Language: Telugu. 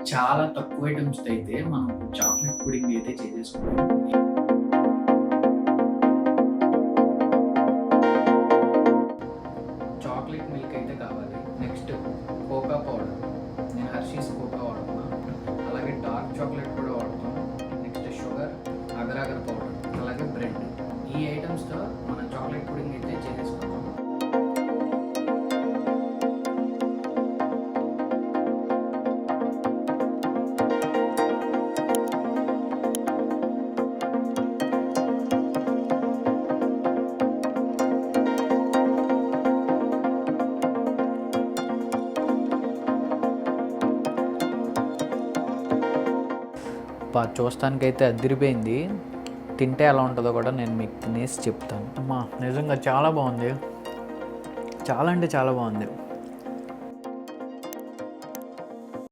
చాలా తక్కువ ఐటమ్స్‌తో అయితే మనం చాక్లేట్ పుడింగ్ అయితే చేసేసుకున్నాం. చాక్లేట్ మిల్క్ అయితే కావాలి. Next cocoa powder. నేను హర్షీస్ కోకా వాడుతున్నా. అలాగే డార్క్ చాక్లేట్ కూడా వాడతాం. Next sugar, agar agar powder, అలాగే బ్రెడ్. ఈ ఐటమ్స్‌తో మనం చాక్లేట్ పుడింగ్ అయితే చేసేసుకుందాం. చూస్తానికైతే అదిరిపోయింది. తింటే ఎలా ఉంటుందో కూడా నేను మీకు తినేసి చెప్తాను. అమ్మా నిజంగా చాలా బాగుంది. చాలా అంటే చాలా బాగుంది.